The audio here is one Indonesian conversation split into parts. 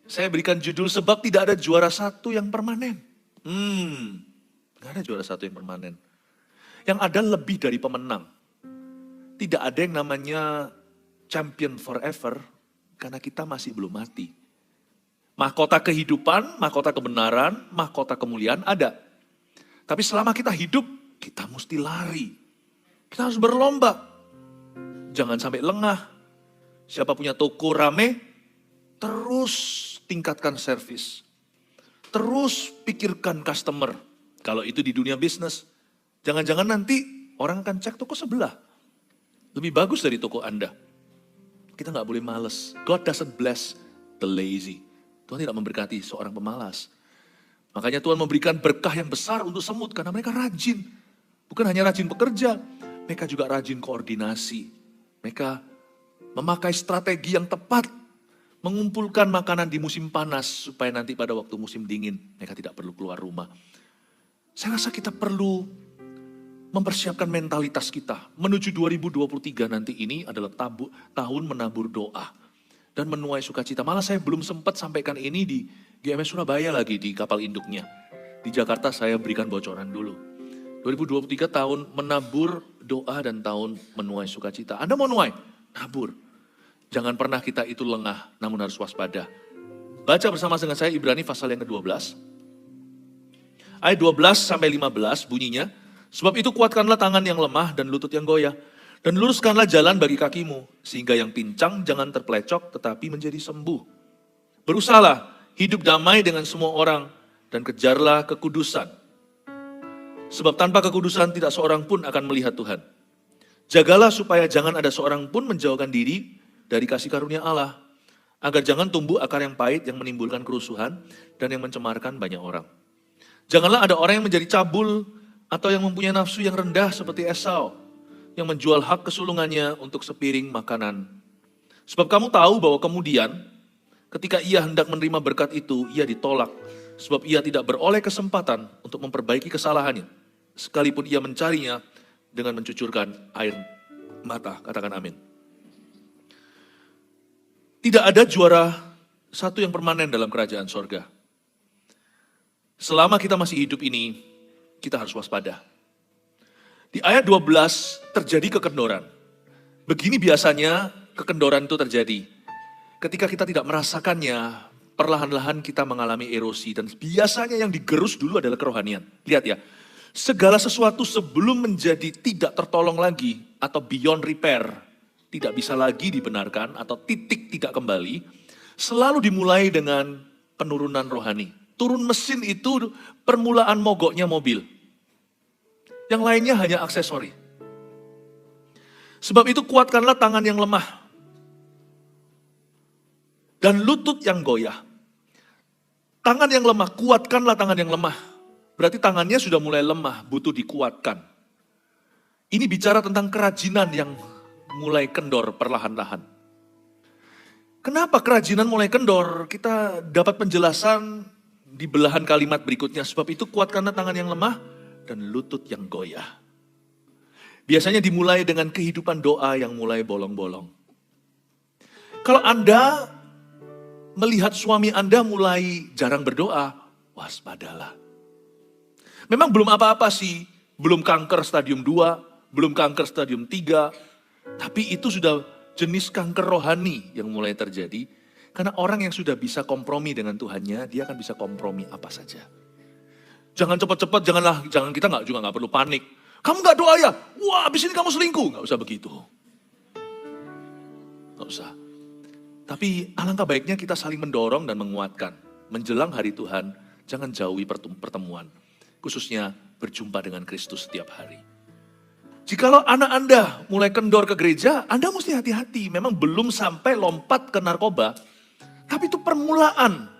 Saya berikan judul sebab tidak ada juara satu yang permanen. Gak ada juara satu yang permanen. Yang ada lebih dari pemenang. Tidak ada yang namanya champion forever karena kita masih belum mati. Mahkota kehidupan, mahkota kebenaran, mahkota kemuliaan ada. Tapi selama kita hidup, kita mesti lari. Kita harus berlomba. Jangan sampai lengah. Siapa punya toko rame, terus tingkatkan servis. Terus pikirkan customer. Kalau itu di dunia bisnis, jangan-jangan nanti orang akan cek toko sebelah. Lebih bagus dari toko Anda. Kita nggak boleh males. God doesn't bless the lazy. Tuhan tidak memberkati seorang pemalas. Makanya Tuhan memberikan berkah yang besar untuk semut karena mereka rajin. Bukan hanya rajin bekerja, mereka juga rajin koordinasi. Mereka memakai strategi yang tepat, mengumpulkan makanan di musim panas supaya nanti pada waktu musim dingin mereka tidak perlu keluar rumah. Saya rasa kita perlu mempersiapkan mentalitas kita. Menuju 2023 nanti ini adalah tahun menabur doa dan menuai sukacita. Malah saya belum sempat sampaikan ini di GMS Surabaya lagi di kapal induknya. Di Jakarta saya berikan bocoran dulu. 2023 tahun menabur doa dan tahun menuai sukacita. Anda mau nuai? Nabur. Jangan pernah kita itu lengah, namun harus waspada. Baca bersama dengan saya Ibrani pasal yang ke-12. Ayat 12 sampai 15 bunyinya. Sebab itu kuatkanlah tangan yang lemah dan lutut yang goyah. Dan luruskanlah jalan bagi kakimu. Sehingga yang pincang jangan terpelecok tetapi menjadi sembuh. Berusahalah hidup damai dengan semua orang. Dan kejarlah kekudusan. Sebab tanpa kekudusan tidak seorang pun akan melihat Tuhan. Jagalah supaya jangan ada seorang pun menjauhkan diri dari kasih karunia Allah. Agar jangan tumbuh akar yang pahit yang menimbulkan kerusuhan dan yang mencemarkan banyak orang. Janganlah ada orang yang menjadi cabul atau yang mempunyai nafsu yang rendah seperti Esau, yang menjual hak kesulungannya untuk sepiring makanan. Sebab kamu tahu bahwa kemudian ketika ia hendak menerima berkat itu, ia ditolak. Sebab ia tidak beroleh kesempatan untuk memperbaiki kesalahannya. Sekalipun ia mencarinya dengan mencucurkan air mata. Katakan amin. Tidak ada juara satu yang permanen dalam kerajaan sorga. Selama kita masih hidup ini, kita harus waspada. Di ayat 12 terjadi kekendoran. Begini biasanya kekendoran itu terjadi. Ketika kita tidak merasakannya, perlahan-lahan kita mengalami erosi. Dan biasanya yang digerus dulu adalah kerohanian. Lihat ya, segala sesuatu sebelum menjadi tidak tertolong lagi atau beyond repair, tidak bisa lagi dibenarkan atau titik tidak kembali, selalu dimulai dengan penurunan rohani. Turun mesin itu permulaan mogoknya mobil. Yang lainnya hanya aksesori. Sebab itu kuatkanlah tangan yang lemah. Dan lutut yang goyah. Tangan yang lemah, kuatkanlah tangan yang lemah. Berarti tangannya sudah mulai lemah, butuh dikuatkan. Ini bicara tentang kerajinan yang mulai kendor perlahan-lahan. Kenapa kerajinan mulai kendor? Kita dapat penjelasan di belahan kalimat berikutnya. Sebab itu kuatkanlah tangan yang lemah dan lutut yang goyah. Biasanya dimulai dengan kehidupan doa yang mulai bolong-bolong. Kalau Anda melihat suami Anda mulai jarang berdoa, waspadalah. Memang belum apa-apa sih, belum kanker stadium 2, belum kanker stadium 3, tapi itu sudah jenis kanker rohani yang mulai terjadi. Karena orang yang sudah bisa kompromi dengan Tuhannya, dia akan bisa kompromi apa saja. Jangan cepat-cepat, jangan kita juga nggak perlu panik. Kamu nggak doa ya? Wah, abis ini kamu selingkuh. Nggak usah begitu. Nggak usah. Tapi alangkah baiknya kita saling mendorong dan menguatkan. Menjelang hari Tuhan, jangan jauhi pertemuan. Khususnya berjumpa dengan Kristus setiap hari. Jikalau anak Anda mulai kendor ke gereja, Anda mesti hati-hati. Memang belum sampai lompat ke narkoba. Tapi itu permulaan.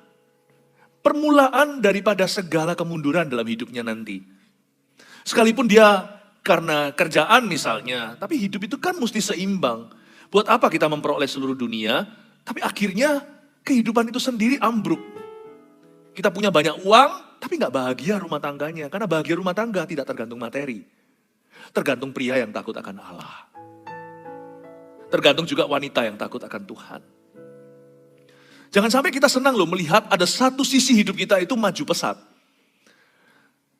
Permulaan daripada segala kemunduran dalam hidupnya nanti. Sekalipun dia karena kerjaan misalnya, tapi hidup itu kan mesti seimbang. Buat apa kita memperoleh seluruh dunia, tapi akhirnya kehidupan itu sendiri ambruk. Kita punya banyak uang, tapi gak bahagia rumah tangganya. Karena bahagia rumah tangga tidak tergantung materi. Tergantung pria yang takut akan Allah. Tergantung juga wanita yang takut akan Tuhan. Jangan sampai kita senang loh melihat ada satu sisi hidup kita itu maju pesat.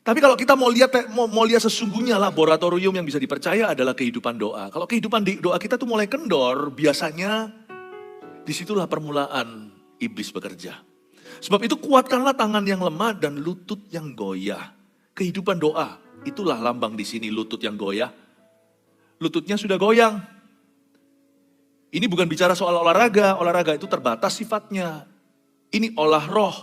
Tapi kalau kita mau lihat sesungguhnya laboratorium yang bisa dipercaya adalah kehidupan doa. Kalau kehidupan doa kita tuh mulai kendor, biasanya disitulah permulaan iblis bekerja. Sebab itu kuatkanlah tangan yang lemah dan lutut yang goyah. Kehidupan doa, itulah lambang di sini lutut yang goyah. Lututnya sudah goyang. Ini bukan bicara soal olahraga itu terbatas sifatnya. Ini olah roh.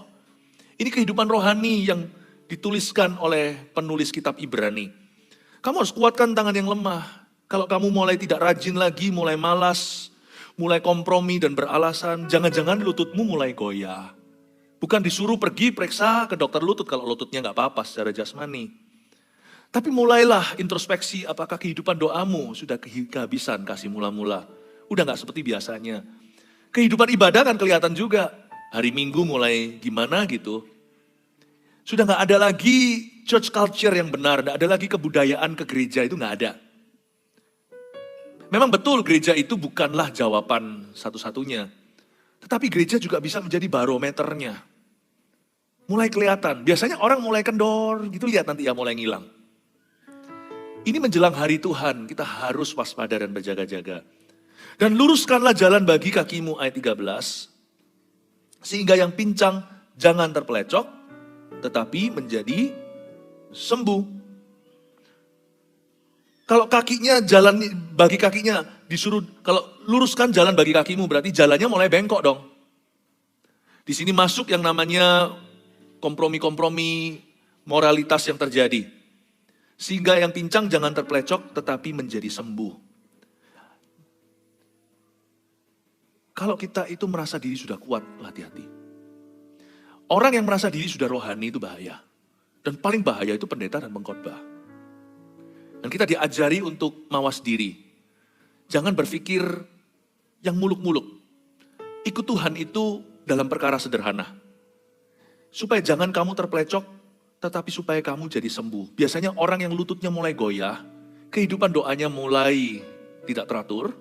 Ini kehidupan rohani yang dituliskan oleh penulis kitab Ibrani. Kamu harus kuatkan tangan yang lemah. Kalau kamu mulai tidak rajin lagi, mulai malas, mulai kompromi dan beralasan, jangan-jangan lututmu mulai goyah. Bukan disuruh pergi periksa ke dokter lutut kalau lututnya nggak apa-apa secara jasmani. Tapi mulailah introspeksi apakah kehidupan doamu sudah kehabisan kasih mula-mula. Udah nggak seperti biasanya. Kehidupan ibadah kan kelihatan juga. Hari Minggu mulai gimana gitu. Sudah nggak ada lagi church culture yang benar, nggak ada lagi kebudayaan ke gereja itu nggak ada. Memang betul gereja itu bukanlah jawaban satu-satunya. Tetapi gereja juga bisa menjadi barometernya. Mulai kelihatan, biasanya orang mulai kendor gitu, lihat nanti ya mulai ngilang. Ini menjelang hari Tuhan, kita harus waspada dan berjaga-jaga. Dan luruskanlah jalan bagi kakimu ayat 13. Sehingga yang pincang jangan terpelecok, tetapi menjadi sembuh. Kalau kakinya jalan bagi kakinya disuruh, kalau luruskan jalan bagi kakimu berarti jalannya mulai bengkok dong. Di sini masuk yang namanya kompromi-kompromi moralitas yang terjadi. Sehingga yang pincang jangan terpelecok tetapi menjadi sembuh. Kalau kita itu merasa diri sudah kuat, hati-hati. Orang yang merasa diri sudah rohani itu bahaya. Dan paling bahaya itu pendeta dan pengkhotbah. Dan kita diajari untuk mawas diri. Jangan berpikir yang muluk-muluk. Ikut Tuhan itu dalam perkara sederhana. Supaya jangan kamu terpelecok, tetapi supaya kamu jadi sembuh. Biasanya orang yang lututnya mulai goyah, kehidupan doanya mulai tidak teratur,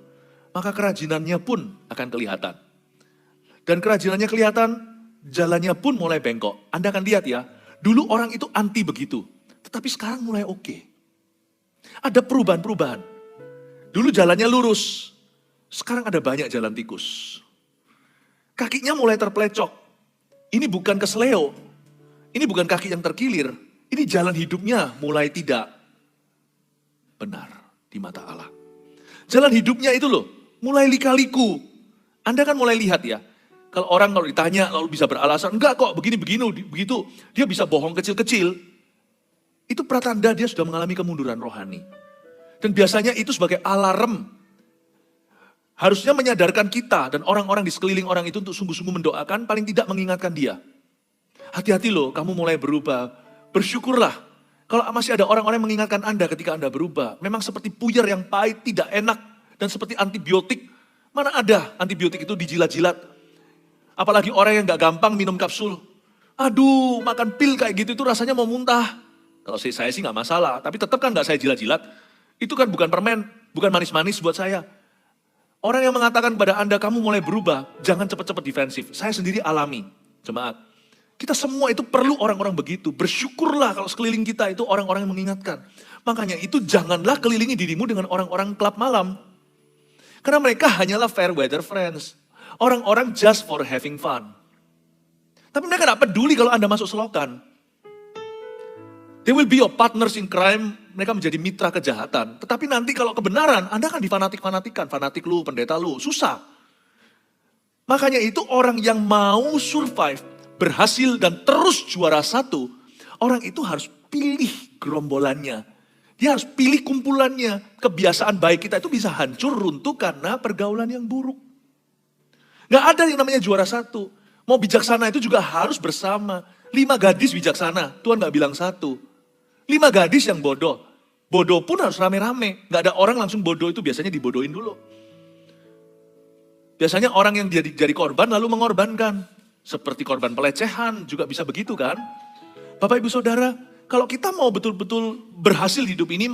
maka kerajinannya pun akan kelihatan. Dan kerajinannya kelihatan, jalannya pun mulai bengkok. Anda akan lihat ya, dulu orang itu anti begitu. Tetapi sekarang mulai oke. Ada perubahan-perubahan. Dulu jalannya lurus, sekarang ada banyak jalan tikus. Kakinya mulai terpelecok. Ini bukan kesleo, ini bukan kaki yang terkilir. Ini jalan hidupnya mulai tidak benar di mata Allah. Jalan hidupnya itu loh, mulai lika-liku. Anda kan mulai lihat ya, kalau orang ditanya lalu bisa beralasan, enggak kok begini-begini, begitu. Dia bisa bohong kecil-kecil. Itu pertanda dia sudah mengalami kemunduran rohani. Dan biasanya itu sebagai alarm. Harusnya menyadarkan kita dan orang-orang di sekeliling orang itu untuk sungguh-sungguh mendoakan, paling tidak mengingatkan dia. Hati-hati loh, kamu mulai berubah. Bersyukurlah. Kalau masih ada orang-orang yang mengingatkan Anda ketika Anda berubah. Memang seperti puyer yang pahit, tidak enak. Dan seperti antibiotik. Mana ada antibiotik itu dijilat-jilat. Apalagi orang yang gak gampang minum kapsul. Aduh, makan pil kayak gitu itu rasanya mau muntah. Kalau saya sih gak masalah, tapi tetap kan gak saya jilat-jilat. Itu kan bukan permen, bukan manis-manis buat saya. Orang yang mengatakan kepada Anda, kamu mulai berubah, jangan cepat-cepat defensif. Saya sendiri alami, jemaat. Kita semua itu perlu orang-orang begitu. Bersyukurlah kalau sekeliling kita itu orang-orang yang mengingatkan. Makanya itu janganlah kelilingi dirimu dengan orang-orang klub malam. Karena mereka hanyalah fair weather friends. Orang-orang just for having fun. Tapi mereka gak peduli kalau Anda masuk selokan. They will be your partners in crime, mereka menjadi mitra kejahatan. Tetapi nanti kalau kebenaran, Anda kan difanatik-fanatikan. Fanatik lu, pendeta lu, susah. Makanya itu orang yang mau survive, berhasil dan terus juara satu, orang itu harus pilih gerombolannya. Dia harus pilih kumpulannya. Kebiasaan baik kita itu bisa hancur, runtuh karena pergaulan yang buruk. Gak ada yang namanya juara satu. Mau bijaksana itu juga harus bersama. 5 gadis bijaksana, Tuhan gak bilang 1. 5 gadis yang bodoh. Bodoh pun harus rame-rame. Gak ada orang langsung bodoh itu biasanya dibodohin dulu. Biasanya orang yang jadi korban lalu mengorbankan. Seperti korban pelecehan juga bisa begitu kan. Bapak ibu saudara, kalau kita mau betul-betul berhasil hidup ini,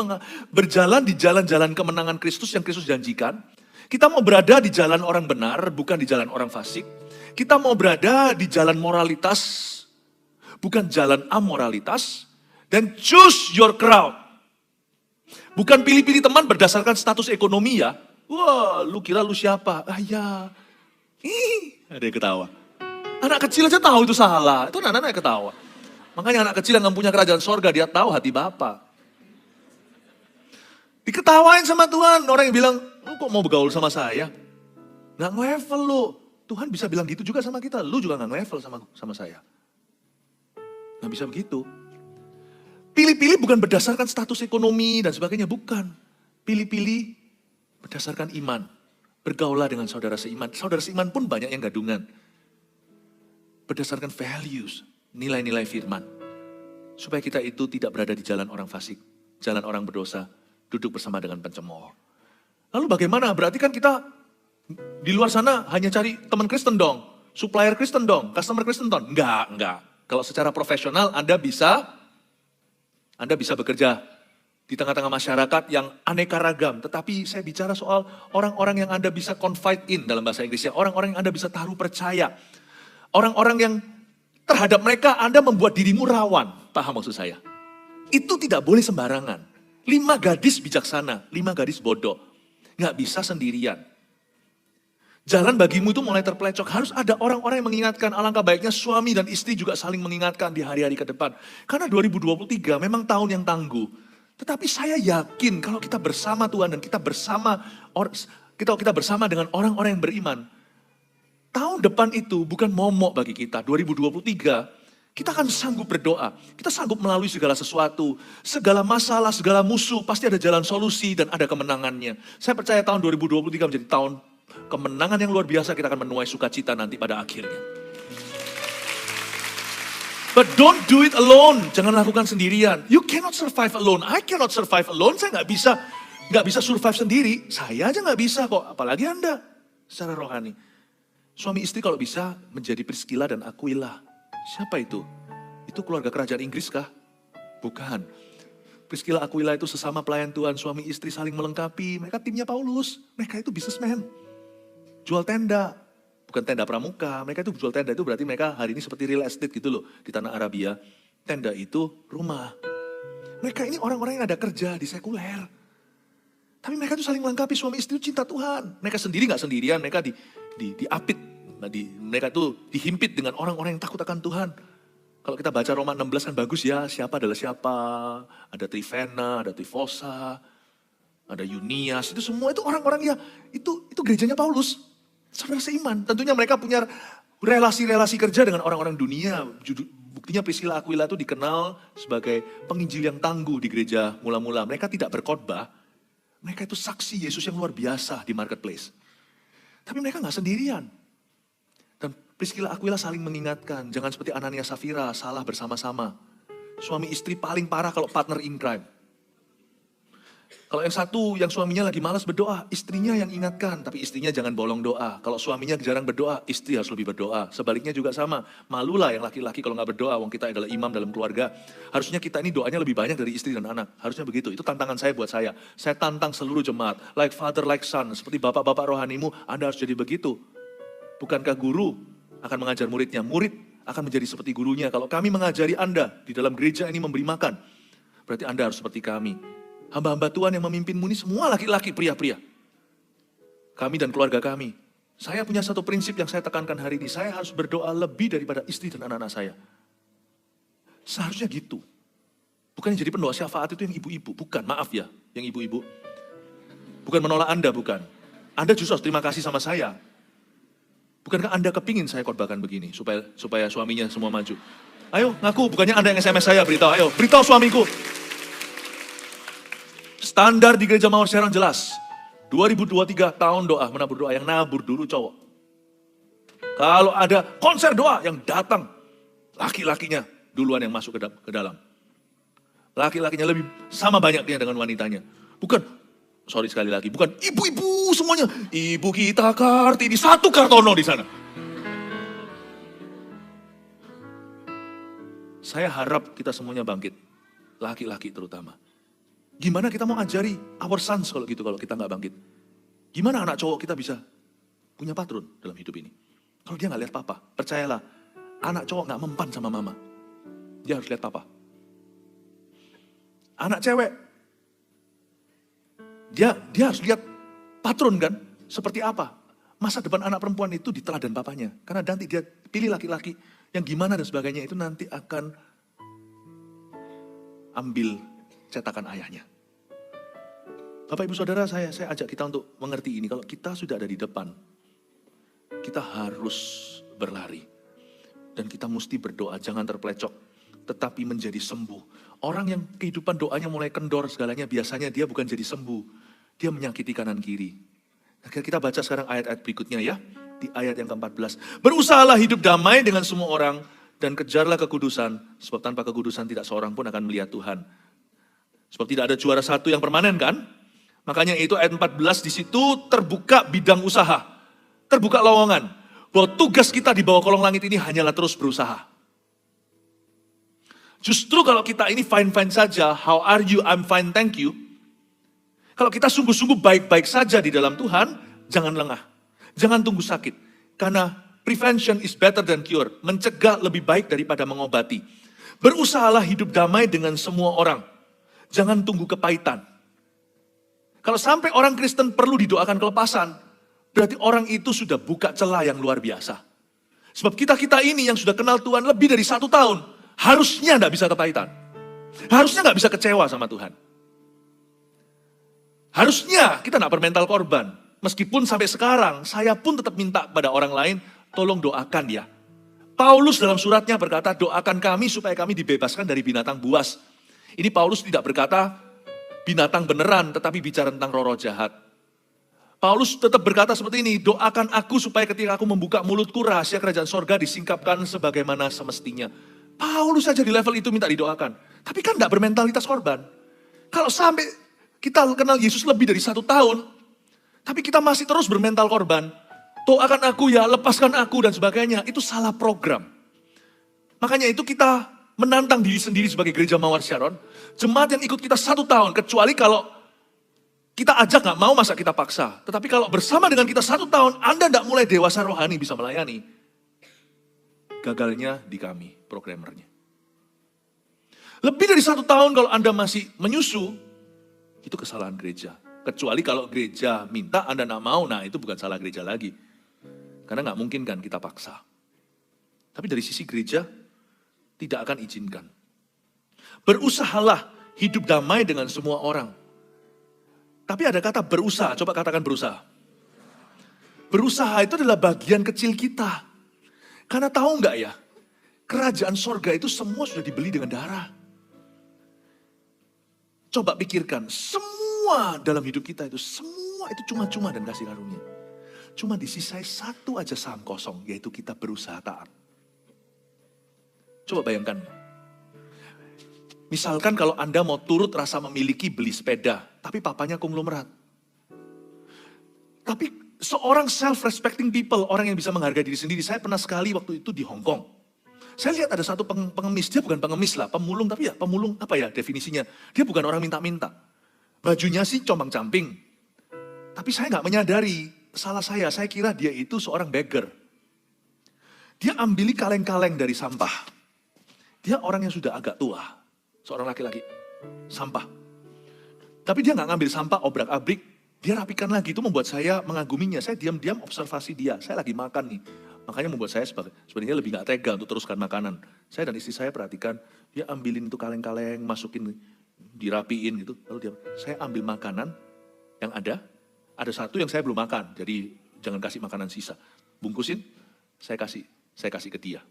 berjalan di jalan-jalan kemenangan Kristus yang Kristus janjikan. Kita mau berada di jalan orang benar, bukan di jalan orang fasik. Kita mau berada di jalan moralitas, bukan jalan amoralitas. Dan choose your crowd. Bukan pilih-pilih teman berdasarkan status ekonomi ya. Wah, lu kira lu siapa? Ah ya. Ada yang ketawa. Anak kecil aja tahu itu salah. Itu anak-anak yang ketawa. Makanya anak kecil yang gak punya kerajaan sorga, dia tahu hati Bapa. Diketawain sama Tuhan. Orang yang bilang, lu kok mau bergaul sama saya? Gak nge-level lu. Tuhan bisa bilang gitu juga sama kita. Lu juga gak nge-level sama saya. Gak bisa begitu. Pilih-pilih bukan berdasarkan status ekonomi dan sebagainya. Bukan. Pilih-pilih berdasarkan iman. Bergaulah dengan saudara seiman. Saudara seiman pun banyak yang gadungan. Berdasarkan values. Nilai-nilai firman. Supaya kita itu tidak berada di jalan orang fasik. Jalan orang berdosa. Duduk bersama dengan pencemooh. Lalu bagaimana? Berarti kan kita di luar sana hanya cari teman Kristen dong. Supplier Kristen dong. Customer Kristen dong. Enggak. Kalau secara profesional Anda bisa bekerja di tengah-tengah masyarakat yang aneka ragam. Tetapi saya bicara soal orang-orang yang Anda bisa confide in dalam bahasa Inggrisnya. Orang-orang yang Anda bisa taruh percaya. Orang-orang yang terhadap mereka Anda membuat dirimu rawan. Paham maksud saya? Itu tidak boleh sembarangan. 5 gadis bijaksana, 5 gadis bodoh. Nggak bisa sendirian. Jalan bagimu itu mulai terpelecok. Harus ada orang-orang yang mengingatkan. Alangkah baiknya suami dan istri juga saling mengingatkan di hari-hari ke depan. Karena 2023 memang tahun yang tangguh. Tetapi saya yakin kalau kita bersama Tuhan dan kita bersama dengan orang-orang yang beriman. Tahun depan itu bukan momok bagi kita. 2023 kita akan sanggup berdoa. Kita sanggup melalui segala sesuatu. Segala masalah, segala musuh. Pasti ada jalan solusi dan ada kemenangannya. Saya percaya tahun 2023 menjadi tahun kemenangan yang luar biasa. Kita akan menuai sukacita nanti pada akhirnya. But don't do it alone. Jangan lakukan sendirian. You cannot survive alone. I cannot survive alone. Saya nggak bisa survive sendiri. Saya aja nggak bisa kok. Apalagi Anda secara rohani. Suami istri kalau bisa menjadi Priscilla dan Aquila. Siapa itu? Itu keluarga kerajaan Inggris kah? Bukan. Priscilla Aquila itu sesama pelayan Tuhan, suami istri saling melengkapi. Mereka timnya Paulus. Mereka itu businessman. Jual tenda. Bukan tenda pramuka. Mereka itu jual tenda itu berarti mereka hari ini seperti real estate gitu loh. Di tanah Arabia. Tenda itu rumah. Mereka ini orang-orang yang ada kerja di sekuler. Tapi mereka itu saling melengkapi, suami istri itu cinta Tuhan. Mereka sendiri gak sendirian, mereka diapit. Mereka itu dihimpit dengan orang-orang yang takut akan Tuhan. Kalau kita baca Roma 16 kan bagus ya, siapa adalah siapa. Ada Trifena, ada Trifosa, ada Yunias. Itu semua itu orang-orang ya, itu gerejanya Paulus. Saudara seiman, tentunya mereka punya relasi-relasi kerja dengan orang-orang dunia. Buktinya Priscilla Aquila itu dikenal sebagai penginjil yang tangguh di gereja mula-mula. Mereka tidak berkhotbah, mereka itu saksi Yesus yang luar biasa di marketplace. Tapi mereka gak sendirian. Dan Priscilla Aquila saling mengingatkan, jangan seperti Ananias Safira, salah bersama-sama. Suami istri paling parah kalau partner in crime. Kalau yang satu, yang suaminya lagi malas berdoa, istrinya yang ingatkan, tapi istrinya jangan bolong doa. Kalau suaminya jarang berdoa, istri harus lebih berdoa. Sebaliknya juga sama, malulah yang laki-laki kalau nggak berdoa, wong kita adalah imam dalam keluarga. Harusnya kita ini doanya lebih banyak dari istri dan anak. Harusnya begitu, itu tantangan saya buat saya. Saya tantang seluruh jemaat, like father, like son, seperti bapak-bapak rohanimu, Anda harus jadi begitu. Bukankah guru akan mengajar muridnya? Murid akan menjadi seperti gurunya. Kalau kami mengajari Anda di dalam gereja ini memberi makan, berarti Anda harus seperti kami. Hamba-hamba Tuhan yang memimpinmu ini semua laki-laki, pria-pria. Kami dan keluarga kami. Saya punya satu prinsip yang saya tekankan hari ini. Saya harus berdoa lebih daripada istri dan anak-anak saya. Seharusnya gitu. Bukan yang jadi pendoa syafaat itu yang ibu-ibu. Bukan, maaf ya, yang ibu-ibu. Bukan menolak Anda, bukan. Anda justru harus terima kasih sama saya. Bukankah Anda kepingin saya khotbahkan begini, supaya suaminya semua maju. Ayo, ngaku, bukannya Anda yang SMS saya, beritahu. Ayo, beritahu suamiku. Standar di gereja Mawar Serang jelas. 2023 tahun doa, menabur doa. Yang nabur dulu cowok. Kalau ada konser doa yang datang, laki-lakinya duluan yang masuk ke dalam. Laki-lakinya lebih sama banyaknya dengan wanitanya. Bukan, sorry sekali lagi, bukan ibu-ibu semuanya. Ibu kita Kartini, satu Kartono di sana. Saya harap kita semuanya bangkit. Laki-laki terutama. Gimana kita mau ajari our sons kalau kita nggak bangkit? Gimana anak cowok kita bisa punya patron dalam hidup ini? Kalau dia nggak lihat papa, percayalah, anak cowok nggak mempan sama mama. Dia harus lihat papa. Anak cewek, dia harus lihat patron kan, seperti apa. Masa depan anak perempuan itu di teladan papanya. Karena nanti dia pilih laki-laki yang gimana dan sebagainya, itu nanti akan ambil cetakan ayahnya. Bapak Ibu Saudara, saya ajak kita untuk mengerti ini. Kalau kita sudah ada di depan, kita harus berlari. Dan kita mesti berdoa, jangan terpelecok, tetapi menjadi sembuh. Orang yang kehidupan doanya mulai kendor segalanya, biasanya dia bukan jadi sembuh. Dia menyakiti kanan kiri. Nah, kita baca sekarang ayat-ayat berikutnya ya. Di ayat yang ke-14. Berusahalah hidup damai dengan semua orang, dan kejarlah kekudusan, sebab tanpa kekudusan tidak seorang pun akan melihat Tuhan. Sebab tidak ada juara satu yang permanen kan? Makanya itu ayat 14 di situ terbuka bidang usaha. Terbuka lowongan. Bahwa tugas kita di bawah kolong langit ini hanyalah terus berusaha. Justru kalau kita ini fine-fine saja, how are you, I'm fine, thank you. Kalau kita sungguh-sungguh baik-baik saja di dalam Tuhan, jangan lengah. Jangan tunggu sakit. Karena prevention is better than cure. Mencegah lebih baik daripada mengobati. Berusahalah hidup damai dengan semua orang. Jangan tunggu kepahitan. Kalau sampai orang Kristen perlu didoakan kelepasan, berarti orang itu sudah buka celah yang luar biasa. Sebab kita-kita ini yang sudah kenal Tuhan lebih dari 1 tahun, harusnya tidak bisa kepahitan. Harusnya nggak bisa kecewa sama Tuhan. Harusnya kita tidak bermental korban. Meskipun sampai sekarang, saya pun tetap minta pada orang lain, tolong doakan ya. Paulus dalam suratnya berkata, doakan kami supaya kami dibebaskan dari binatang buas. Ini Paulus tidak berkata, binatang beneran, tetapi bicara tentang roh-roh jahat. Paulus tetap berkata seperti ini, doakan aku supaya ketika aku membuka mulutku, rahasia kerajaan sorga disingkapkan sebagaimana semestinya. Paulus saja di level itu minta didoakan. Tapi kan tidak bermentalitas korban. Kalau sampai kita kenal Yesus lebih dari 1 tahun, tapi kita masih terus bermental korban, doakan aku ya, lepaskan aku dan sebagainya, itu salah program. Makanya itu kita menantang diri sendiri sebagai gereja Mawar Sharon, jemaat yang ikut kita 1 tahun, kecuali kalau kita ajak nggak mau, masa kita paksa. Tetapi kalau bersama dengan kita 1 tahun, Anda tidak mulai dewasa rohani bisa melayani, gagalnya di kami, programmernya. Lebih dari 1 tahun kalau Anda masih menyusu, itu kesalahan gereja. Kecuali kalau gereja minta, Anda nggak mau, nah itu bukan salah gereja lagi. Karena nggak mungkin kan kita paksa. Tapi dari sisi gereja, tidak akan izinkan. Berusahalah hidup damai dengan semua orang. Tapi ada kata berusaha, coba katakan berusaha. Berusaha itu adalah bagian kecil kita. Karena tahu nggak ya, kerajaan sorga itu semua sudah dibeli dengan darah. Coba pikirkan, semua dalam hidup kita itu, semua itu cuma-cuma dan kasih karunia. Cuma disisai 1 aja saham kosong, yaitu kita berusaha taat. Coba bayangkan, misalkan kalau Anda mau turut rasa memiliki beli sepeda, tapi papanya konglomerat. Tapi seorang self-respecting people, orang yang bisa menghargai diri sendiri, saya pernah sekali waktu itu di Hong Kong. Saya lihat ada satu pengemis, dia bukan pengemis lah, pemulung, tapi ya pemulung apa ya definisinya. Dia bukan orang minta-minta. Bajunya sih compang-camping. Tapi saya nggak menyadari, salah saya kira dia itu seorang beggar. Dia ambili kaleng-kaleng dari sampah. Dia orang yang sudah agak tua, seorang laki-laki, sampah. Tapi dia nggak ngambil sampah obrak-abrik, dia rapikan lagi, itu membuat saya mengaguminya. Saya diam-diam observasi dia, saya lagi makan nih. Makanya membuat saya sebenarnya lebih nggak tega untuk teruskan makanan. Saya dan istri saya perhatikan, dia ambilin itu kaleng-kaleng, masukin, dirapiin gitu. Lalu saya ambil makanan yang ada satu yang saya belum makan, jadi jangan kasih makanan sisa. Bungkusin, saya kasih ke dia.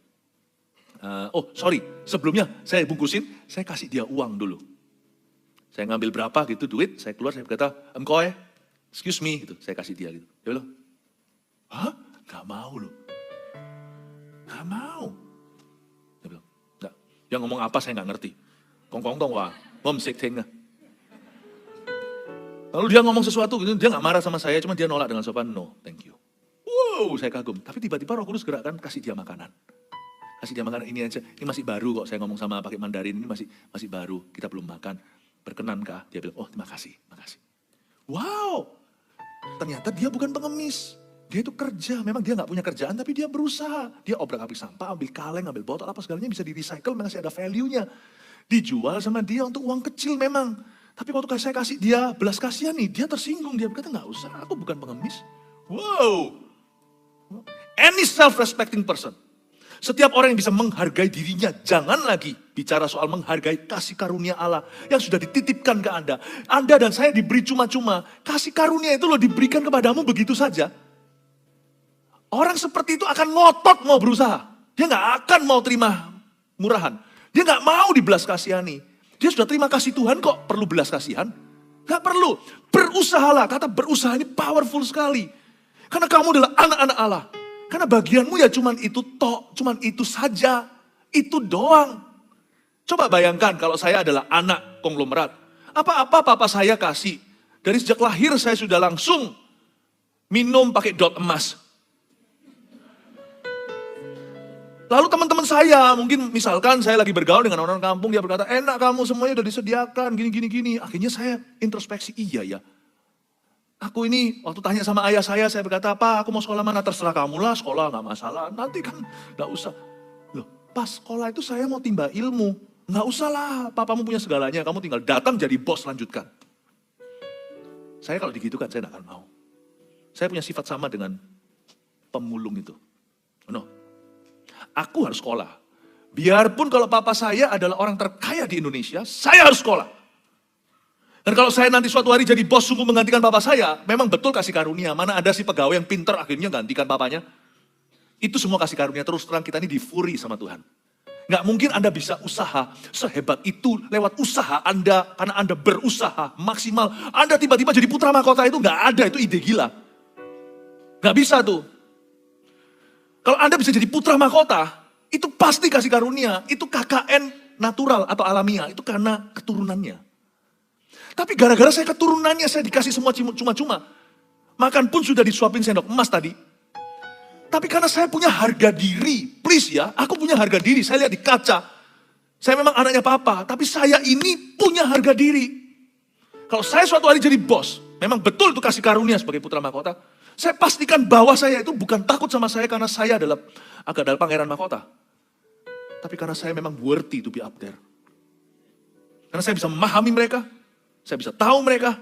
Sebelumnya saya bungkusin, saya kasih dia uang dulu. Saya ngambil berapa gitu duit, saya keluar, saya berkata, "Emkoy, excuse me," gitu. Saya kasih dia gitu. Dia bilang, "Hah? Gak mau loh." Gak mau. Dia bilang, "Enggak. Yang ngomong apa saya gak ngerti. Kong tong wah, mom sik ting." Lalu dia ngomong sesuatu gitu, dia gak marah sama saya, cuma dia nolak dengan sopan, "No, thank you." Wow, saya kagum. Tapi tiba-tiba Roh Kudus gerakkan, kasih dia makanan. Kasih dia makanan ini aja, ini masih baru kok, saya ngomong sama pakai Mandarin, ini masih baru, kita belum makan. Berkenankah? Dia bilang, "Oh terima kasih, makasih." Wow, ternyata dia bukan pengemis. Dia itu kerja, memang dia nggak punya kerjaan tapi dia berusaha. Dia obrak-abrik sampah, ambil kaleng, ambil botol, apa segalanya bisa di-recycle, masih ada value-nya. Dijual sama dia untuk uang kecil memang. Tapi waktu saya kasih dia belas kasihan nih, dia tersinggung. Dia berkata, nggak usah, aku bukan pengemis. Wow. Any self-respecting person. Setiap orang yang bisa menghargai dirinya, jangan lagi bicara soal menghargai kasih karunia Allah yang sudah dititipkan ke Anda. Anda dan saya diberi cuma-cuma, kasih karunia itu loh diberikan kepadamu begitu saja. Orang seperti itu akan ngotot mau berusaha. Dia nggak akan mau terima murahan. Dia nggak mau dibelas kasihani. Dia sudah terima kasih Tuhan kok perlu belas kasihan. Nggak perlu. Berusahalah. Kata berusaha ini powerful sekali. Karena kamu adalah anak-anak Allah. Karena bagianmu ya cuman itu tok. Cuman itu saja. Itu doang. Coba bayangkan kalau saya adalah anak konglomerat. Apa-apa papa saya kasih. Dari sejak lahir saya sudah langsung minum pakai dot emas. Lalu teman-teman saya, mungkin misalkan saya lagi bergaul dengan orang kampung, dia berkata, enak kamu semuanya udah disediakan, gini. Akhirnya saya introspeksi, iya ya. Aku ini, waktu tanya sama ayah saya berkata, apa aku mau sekolah mana, terserah kamu lah, sekolah gak masalah, nanti kan gak usah. Loh, pas sekolah itu saya mau timba ilmu, gak usah lah, papamu punya segalanya, kamu tinggal datang jadi bos, lanjutkan. Saya kalau digitukan, saya gak akan mau. Saya punya sifat sama dengan pemulung itu. No. Aku harus sekolah. Biarpun kalau papa saya adalah orang terkaya di Indonesia, saya harus sekolah. Dan kalau saya nanti suatu hari jadi bos sungguh menggantikan papa saya, memang betul kasih karunia. Mana ada sih pegawai yang pinter akhirnya gantikan papanya. Itu semua kasih karunia, terus terang kita ini difuri sama Tuhan. Nggak mungkin Anda bisa usaha sehebat itu lewat usaha Anda, karena Anda berusaha maksimal. Anda tiba-tiba jadi putra mahkota itu nggak ada, itu ide gila. Nggak bisa tuh. Kalau Anda bisa jadi putra mahkota, itu pasti kasih karunia. Itu KKN natural atau alamiah, itu karena keturunannya. Tapi gara-gara saya keturunannya, saya dikasih semua cuma-cuma. Makan pun sudah disuapin sendok emas tadi. Tapi karena saya punya harga diri, please ya, aku punya harga diri. Saya lihat di kaca, saya memang anaknya papa, tapi saya ini punya harga diri. Kalau saya suatu hari jadi bos, memang betul itu kasih karunia sebagai putra mahkota. Saya pastikan bahwa saya itu bukan takut sama saya karena saya adalah pangeran mahkota. Tapi karena saya memang worthy to be up there. Karena saya bisa memahami mereka, saya bisa tahu mereka.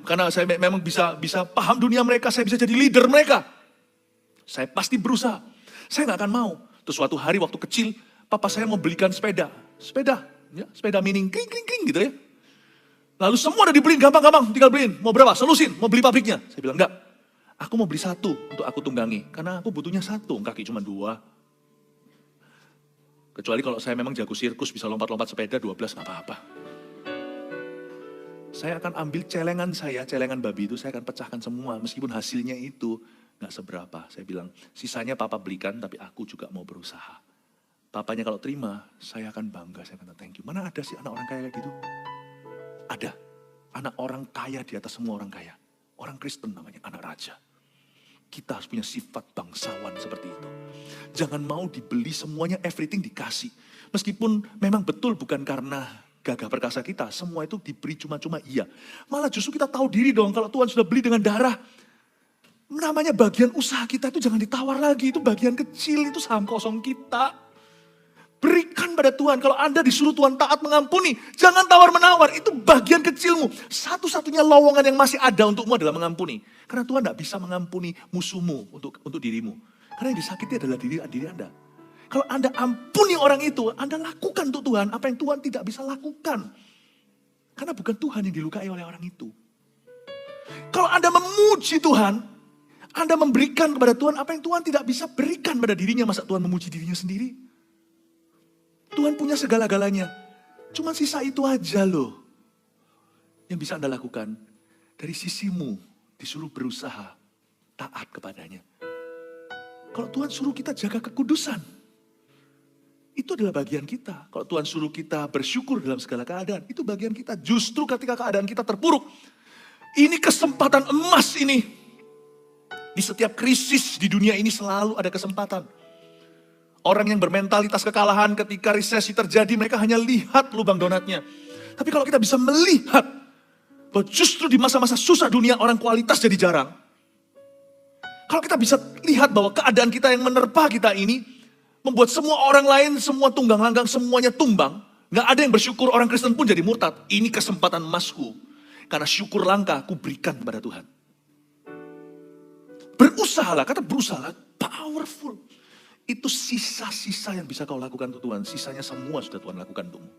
Karena saya memang bisa paham dunia mereka, saya bisa jadi leader mereka. Saya pasti berusaha. Saya nggak akan mau. Terus suatu hari waktu kecil, papa saya mau belikan sepeda. Sepeda mining, kling gitu ya. Lalu semua udah dibeliin, gampang, tinggal beliin. Mau berapa? Selusin, mau beli pabriknya. Saya bilang, enggak. Aku mau beli satu untuk aku tunggangi. Karena aku butuhnya satu, kaki cuma 2. Kecuali kalau saya memang jago sirkus, bisa lompat-lompat sepeda 12, nggak apa-apa. Saya akan ambil celengan babi itu, saya akan pecahkan semua. Meskipun hasilnya itu nggak seberapa. Saya bilang, sisanya papa belikan, tapi aku juga mau berusaha. Papanya kalau terima, saya akan bangga, saya akan thank you. Mana ada sih anak orang kaya kayak gitu? Ada. Anak orang kaya di atas semua orang kaya. Orang Kristen namanya anak raja. Kita harus punya sifat bangsawan seperti itu. Jangan mau dibeli semuanya, everything dikasih. Meskipun memang betul bukan karena gagah perkasa kita. Semua itu diberi cuma-cuma iya. Malah justru kita tahu diri dong kalau Tuhan sudah beli dengan darah. Namanya bagian usaha kita itu jangan ditawar lagi. Itu bagian kecil, itu saham kosong kita. Berikan pada Tuhan. Kalau Anda disuruh Tuhan taat mengampuni, jangan tawar-menawar. Itu bagian kecilmu. Satu-satunya lowongan yang masih ada untukmu adalah mengampuni. Karena Tuhan tidak bisa mengampuni musuhmu untuk dirimu. Karena yang disakiti adalah diri Anda. Kalau Anda ampuni orang itu, Anda lakukan untuk Tuhan apa yang Tuhan tidak bisa lakukan. Karena bukan Tuhan yang dilukai oleh orang itu. Kalau Anda memuji Tuhan, Anda memberikan kepada Tuhan apa yang Tuhan tidak bisa berikan pada dirinya. Masa Tuhan memuji dirinya sendiri? Tuhan punya segala-galanya. Cuma sisa itu aja loh. Yang bisa Anda lakukan. Dari sisimu disuruh berusaha taat kepadanya. Kalau Tuhan suruh kita jaga kekudusan, itu adalah bagian kita. Kalau Tuhan suruh kita bersyukur dalam segala keadaan, itu bagian kita. Justru ketika keadaan kita terpuruk, ini kesempatan emas ini. Di setiap krisis di dunia ini selalu ada kesempatan. Orang yang bermentalitas kekalahan ketika resesi terjadi, mereka hanya lihat lubang donatnya. Tapi kalau kita bisa melihat bahwa justru di masa-masa susah dunia orang kualitas jadi jarang. Kalau kita bisa lihat bahwa keadaan kita yang menerpa kita ini, membuat semua orang lain, semua tunggang langgang, semuanya tumbang. Nggak ada yang bersyukur, orang Kristen pun jadi murtad. Ini kesempatan emasku. Karena syukur langka aku berikan kepada Tuhan. Berusahalah, kata berusahalah, powerful. Itu sisa-sisa yang bisa kau lakukan untuk Tuhan. Sisanya semua sudah Tuhan lakukan untukmu.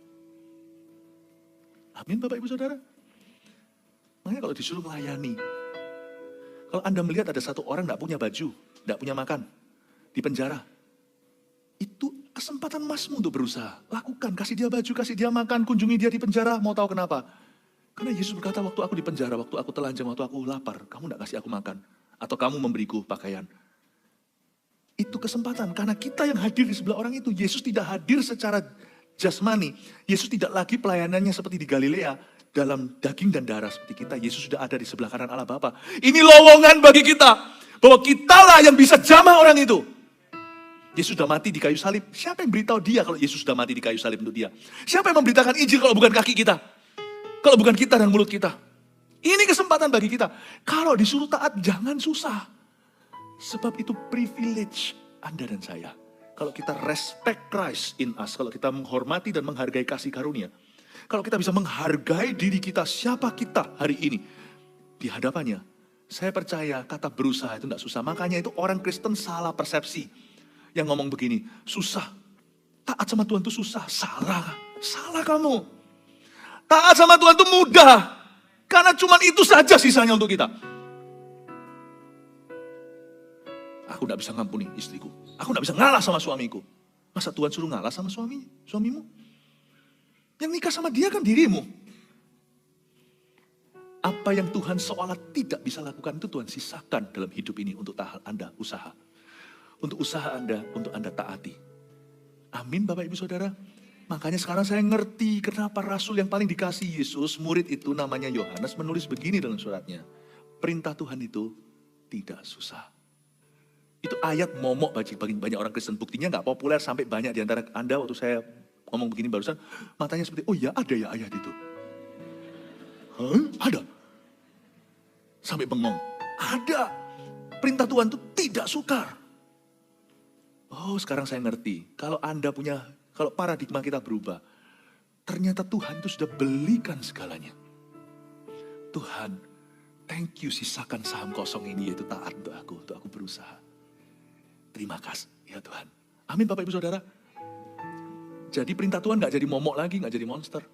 Amin Bapak Ibu Saudara. Makanya kalau disuruh melayani. Kalau Anda melihat ada satu orang tidak punya baju, tidak punya makan, di penjara. Itu kesempatan emasmu untuk berusaha. Lakukan, kasih dia baju, kasih dia makan, kunjungi dia di penjara. Mau tahu kenapa? Karena Yesus berkata waktu aku di penjara, waktu aku telanjang, waktu aku lapar, kamu tidak kasih aku makan. Atau kamu memberiku pakaian. Itu kesempatan, karena kita yang hadir di sebelah orang itu. Yesus tidak hadir secara jasmani. Yesus tidak lagi pelayanannya seperti di Galilea, dalam daging dan darah seperti kita. Yesus sudah ada di sebelah kanan Allah Bapa. Ini lowongan bagi kita, bahwa kitalah yang bisa jamah orang itu. Yesus sudah mati di kayu salib. Siapa yang beritahu dia kalau Yesus sudah mati di kayu salib untuk dia? Siapa yang memberitakan Injil kalau bukan kaki kita? Kalau bukan kita dan mulut kita? Ini kesempatan bagi kita. Kalau disuruh taat, jangan susah. Sebab itu privilege Anda dan saya. Kalau kita respect Christ in us, kalau kita menghormati dan menghargai kasih karunia, kalau kita bisa menghargai diri kita, siapa kita hari ini di hadapannya, saya percaya kata berusaha itu tidak susah. Makanya itu orang Kristen salah persepsi. Yang ngomong begini, susah. Taat sama Tuhan itu susah. Salah. Salah kamu. Taat sama Tuhan itu mudah. Karena cuma itu saja sisanya untuk kita. Aku tidak bisa ngampuni istriku. Aku tidak bisa ngalah sama suamiku. Masa Tuhan suruh ngalah sama suamimu? Yang nikah sama dia kan dirimu. Apa yang Tuhan seolah tidak bisa lakukan itu Tuhan sisakan dalam hidup ini untuk Anda usaha. Untuk usaha Anda, untuk Anda taati. Amin Bapak Ibu Saudara. Makanya sekarang saya ngerti kenapa Rasul yang paling dikasih Yesus, murid itu namanya Yohanes, menulis begini dalam suratnya. Perintah Tuhan itu tidak susah. Itu ayat momok bagi banyak orang Kristen. Buktinya gak populer sampai banyak di antara Anda waktu saya ngomong begini barusan. Matanya seperti, oh ya ada ya ayat itu. Hah? Ada? Sampai bengong. Ada. Perintah Tuhan itu tidak sukar. Oh sekarang saya ngerti, kalau kalau paradigma kita berubah, ternyata Tuhan itu sudah belikan segalanya. Tuhan, thank you sisakan saham kosong ini yaitu taat untuk aku berusaha. Terima kasih ya Tuhan. Amin Bapak Ibu Saudara. Jadi perintah Tuhan gak jadi momok lagi, gak jadi monster.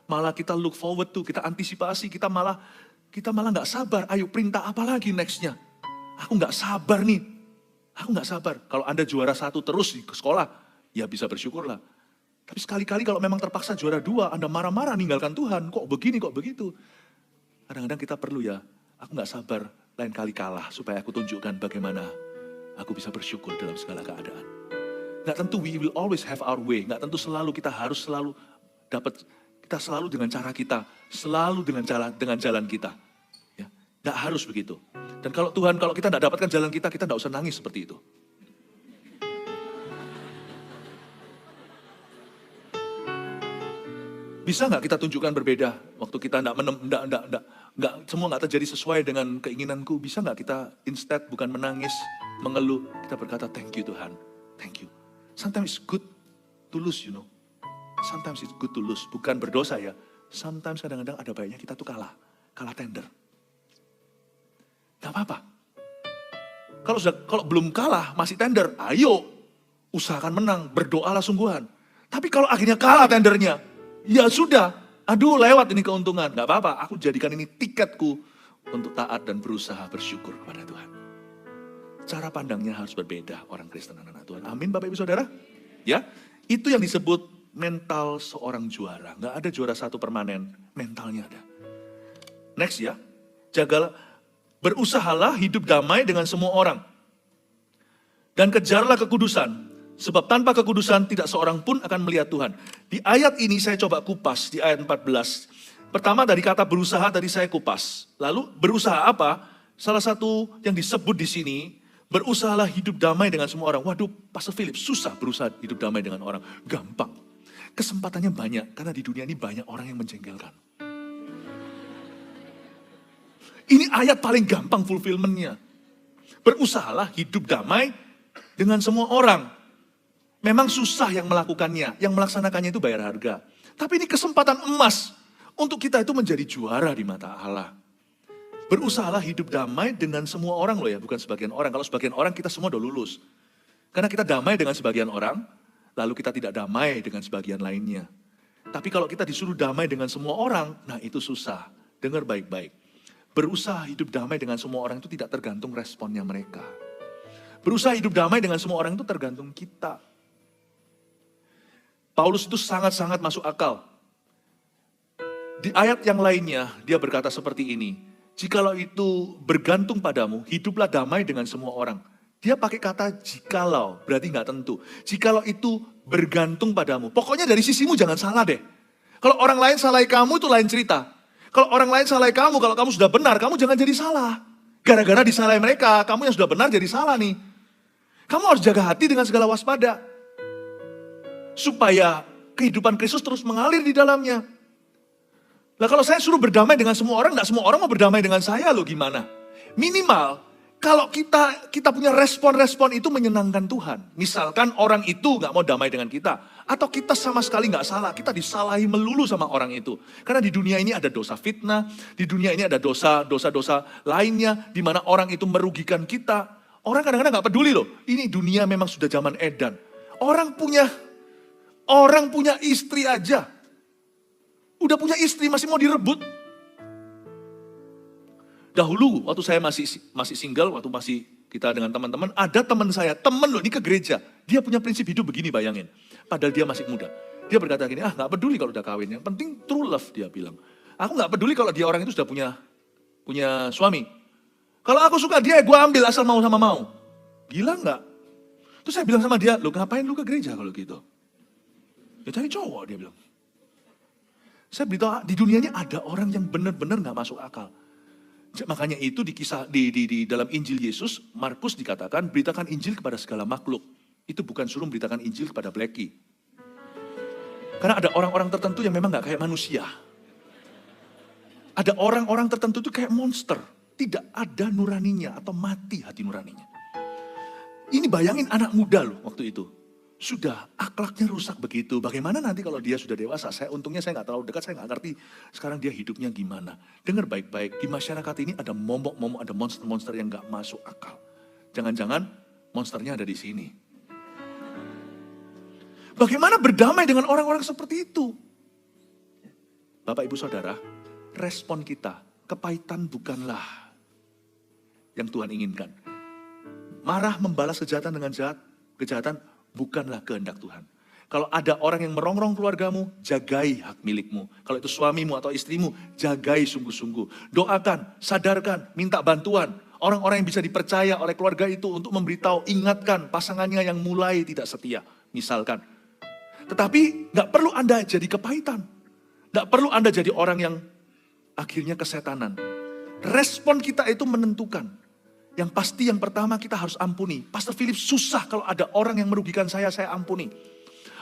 Malah kita look forward to, kita antisipasi, kita malah gak sabar. Ayo perintah apa lagi nextnya? Aku gak sabar nih. Aku gak sabar. Kalau Anda juara 1 terus di sekolah, ya bisa bersyukurlah. Tapi sekali-kali kalau memang terpaksa juara 2, Anda marah-marah ninggalkan Tuhan. Kok begini, kok begitu. Kadang-kadang kita perlu ya, aku gak sabar lain kali kalah. Supaya aku tunjukkan bagaimana aku bisa bersyukur dalam segala keadaan. Gak tentu we will always have our way. Gak tentu kita harus selalu dapat, kita selalu dengan cara kita. Selalu dengan jalan kita. Ya, gak harus begitu. Dan kalau kita tidak dapatkan jalan kita tidak usah nangis seperti itu. Bisa nggak kita tunjukkan berbeda? Waktu kita semua nggak terjadi sesuai dengan keinginanku. Bisa nggak kita instead bukan menangis, mengeluh, kita berkata thank you Tuhan, thank you. Sometimes it's good to lose, you know. Sometimes it's good to lose, bukan berdosa ya. Sometimes kadang-kadang ada baiknya kita tuh kalah tender. Gak apa-apa. Kalau belum kalah, masih tender, ayo usahakan menang, berdoalah sungguhan. Tapi kalau akhirnya kalah tendernya, ya sudah, aduh lewat ini keuntungan. Gak apa-apa, aku jadikan ini tiketku untuk taat dan berusaha bersyukur kepada Tuhan. Cara pandangnya harus berbeda orang Kristen anak-anak Tuhan. Amin Bapak Ibu Saudara. Ya, itu yang disebut mental seorang juara. Gak ada juara 1 permanen, mentalnya ada. Next ya, berusahalah hidup damai dengan semua orang. Dan kejarlah kekudusan. Sebab tanpa kekudusan tidak seorang pun akan melihat Tuhan. Di ayat ini saya coba kupas di ayat 14. Pertama dari kata berusaha tadi saya kupas. Lalu berusaha apa? Salah satu yang disebut di sini, berusahalah hidup damai dengan semua orang. Waduh, Pastor Philip susah berusaha hidup damai dengan orang. Gampang. Kesempatannya banyak karena di dunia ini banyak orang yang menjengkelkan. Ini ayat paling gampang fulfillment-nya. Berusahalah hidup damai dengan semua orang. Memang susah yang melakukannya, yang melaksanakannya itu bayar harga. Tapi ini kesempatan emas untuk kita itu menjadi juara di mata Allah. Berusahalah hidup damai dengan semua orang loh ya, bukan sebagian orang. Kalau sebagian orang kita semua udah lulus. Karena kita damai dengan sebagian orang, lalu kita tidak damai dengan sebagian lainnya. Tapi kalau kita disuruh damai dengan semua orang, nah itu susah. Dengar baik-baik. Berusaha hidup damai dengan semua orang itu tidak tergantung responnya mereka. Berusaha hidup damai dengan semua orang itu tergantung kita. Paulus itu sangat-sangat masuk akal. Di ayat yang lainnya, dia berkata seperti ini. Jikalau itu bergantung padamu, hiduplah damai dengan semua orang. Dia pakai kata jikalau, berarti nggak tentu. Jikalau itu bergantung padamu. Pokoknya dari sisimu jangan salah deh. Kalau orang lain salahi kamu itu lain cerita. Kalau orang lain salahi kamu, kalau kamu sudah benar, kamu jangan jadi salah. Gara-gara disalahi mereka, kamu yang sudah benar jadi salah nih. Kamu harus jaga hati dengan segala waspada. Supaya kehidupan Kristus terus mengalir di dalamnya. Nah kalau saya suruh berdamai dengan semua orang, enggak semua orang mau berdamai dengan saya loh gimana. Minimal kalau kita punya respon-respon itu menyenangkan Tuhan. Misalkan orang itu enggak mau damai dengan kita. Atau kita sama sekali enggak salah, kita disalahi melulu sama orang itu. Karena di dunia ini ada dosa fitnah, di dunia ini ada dosa-dosa lainnya, di mana orang itu merugikan kita. Orang kadang-kadang enggak peduli loh, ini dunia memang sudah zaman edan. Orang punya istri aja. Udah punya istri masih mau direbut. Dahulu waktu saya masih single, waktu masih kita dengan teman-teman, ada teman saya, teman loh ini ke gereja. Dia punya prinsip hidup begini bayangin. Padahal dia masih muda. Dia berkata gini, gak peduli kalau udah kawin. Yang penting true love dia bilang. Aku gak peduli kalau dia orang itu sudah punya suami. Kalau aku suka dia, gue ambil asal mau sama mau. Gila gak? Terus saya bilang sama dia, lu ngapain lu ke gereja kalau gitu? Ya cari cowok dia bilang. Saya beritahu di dunia ini ada orang yang benar-benar gak masuk akal. Makanya itu di dalam Injil Yesus, Markus dikatakan beritakan Injil kepada segala makhluk. Itu bukan suruh beritakan Injil kepada Blackie. Karena ada orang-orang tertentu yang memang gak kayak manusia. Ada orang-orang tertentu itu kayak monster. Tidak ada nuraninya atau mati hati nuraninya. Ini bayangin anak muda loh waktu itu. Sudah akhlaknya rusak begitu. Bagaimana nanti kalau dia sudah dewasa? Untungnya saya nggak terlalu dekat, saya nggak ngerti sekarang dia hidupnya gimana. Dengar baik-baik, di masyarakat ini ada momok-momok, ada monster-monster yang nggak masuk akal. Jangan-jangan monsternya ada di sini. Bagaimana berdamai dengan orang-orang seperti itu? Bapak, Ibu, Saudara, respon kita, kepahitan bukanlah yang Tuhan inginkan. Marah membalas kejahatan dengan kejahatan bukanlah kehendak Tuhan. Kalau ada orang yang merongrong keluargamu, jagai hak milikmu. Kalau itu suamimu atau istrimu, jagai sungguh-sungguh. Doakan, sadarkan, minta bantuan. Orang-orang yang bisa dipercaya oleh keluarga itu untuk memberitahu, ingatkan pasangannya yang mulai tidak setia. Misalkan. Tetapi gak perlu Anda jadi kepahitan. Gak perlu Anda jadi orang yang akhirnya kesetanan. Respon kita itu menentukan. Yang pasti yang pertama kita harus ampuni. Pastor Philip susah kalau ada orang yang merugikan saya ampuni.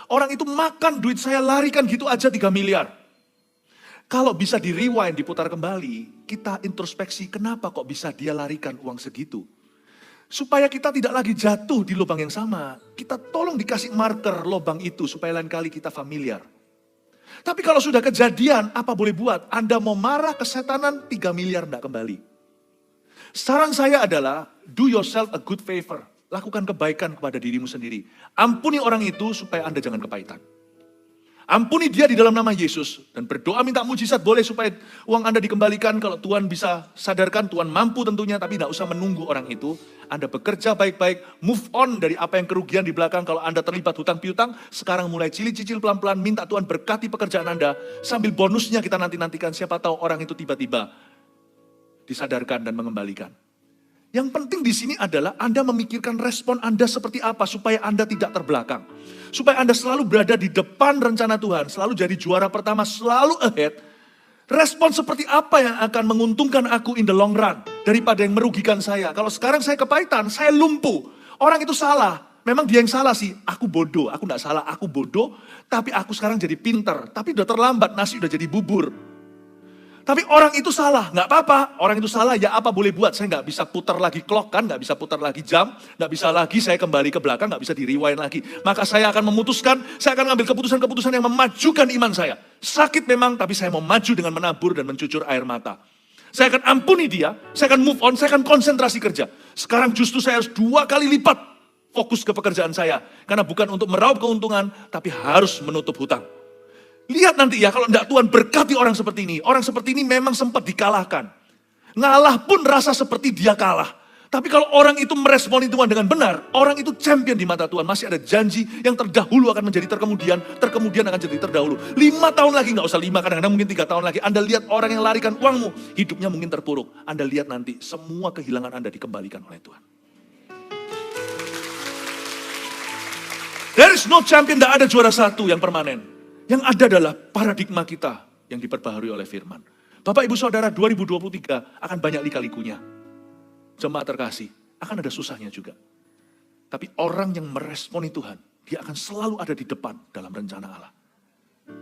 Orang itu makan duit saya larikan gitu aja 3 miliar. Kalau bisa di rewind, diputar kembali, kita introspeksi kenapa kok bisa dia larikan uang segitu. Supaya kita tidak lagi jatuh di lubang yang sama. Kita tolong dikasih marker lubang itu supaya lain kali kita familiar. Tapi kalau sudah kejadian, apa boleh buat? Anda mau marah kesetanan 3 miliar enggak kembali. Saran saya adalah, do yourself a good favor. Lakukan kebaikan kepada dirimu sendiri. Ampuni orang itu supaya Anda jangan kepahitan. Ampuni dia di dalam nama Yesus. Dan berdoa minta mujizat boleh supaya uang Anda dikembalikan. Kalau Tuhan bisa sadarkan, Tuhan mampu tentunya. Tapi tidak usah menunggu orang itu. Anda bekerja baik-baik, move on dari apa yang kerugian di belakang. Kalau Anda terlibat hutang piutang, sekarang mulai cicil pelan-pelan. Minta Tuhan berkati pekerjaan Anda. Sambil bonusnya kita nanti-nantikan. Siapa tahu orang itu tiba-tiba disadarkan dan mengembalikan. Yang penting di sini adalah Anda memikirkan respon Anda seperti apa supaya Anda tidak terbelakang. Supaya Anda selalu berada di depan rencana Tuhan, selalu jadi juara pertama, selalu ahead. Respon seperti apa yang akan menguntungkan aku in the long run daripada yang merugikan saya. Kalau sekarang saya kepahitan, saya lumpuh. Orang itu salah. Memang dia yang salah sih. Aku bodoh, aku enggak salah, aku bodoh. Tapi aku sekarang jadi pinter. Tapi udah terlambat, nasi udah jadi bubur. Tapi orang itu salah, nggak apa-apa. Orang itu salah, ya apa boleh buat. Saya nggak bisa putar lagi clock kan, nggak bisa putar lagi jam, nggak bisa lagi saya kembali ke belakang, nggak bisa di rewind lagi. Maka saya akan memutuskan, saya akan mengambil keputusan-keputusan yang memajukan iman saya. Sakit memang, tapi saya mau maju dengan menabur dan mencucur air mata. Saya akan ampuni dia, saya akan move on, saya akan konsentrasi kerja. Sekarang justru saya harus 2 kali lipat fokus ke pekerjaan saya. Karena bukan untuk meraup keuntungan, tapi harus menutup hutang. Lihat nanti ya, kalau tidak Tuhan berkati orang seperti ini. Orang seperti ini memang sempat dikalahkan. Ngalah pun rasa seperti dia kalah. Tapi kalau orang itu meresponi Tuhan dengan benar, orang itu champion di mata Tuhan. Masih ada janji yang terdahulu akan menjadi terkemudian, terkemudian akan jadi terdahulu. 5 tahun lagi, nggak usah 5, kadang-kadang mungkin 3 tahun lagi. Anda lihat orang yang larikan uangmu, hidupnya mungkin terpuruk. Anda lihat nanti, semua kehilangan Anda dikembalikan oleh Tuhan. There is no champion, tidak ada juara satu yang permanen. Yang ada adalah paradigma kita yang diperbaharui oleh firman. Bapak Ibu Saudara, 2023 akan banyak lika-likunya. Jemaat terkasih, akan ada susahnya juga. Tapi orang yang meresponi Tuhan, dia akan selalu ada di depan dalam rencana Allah.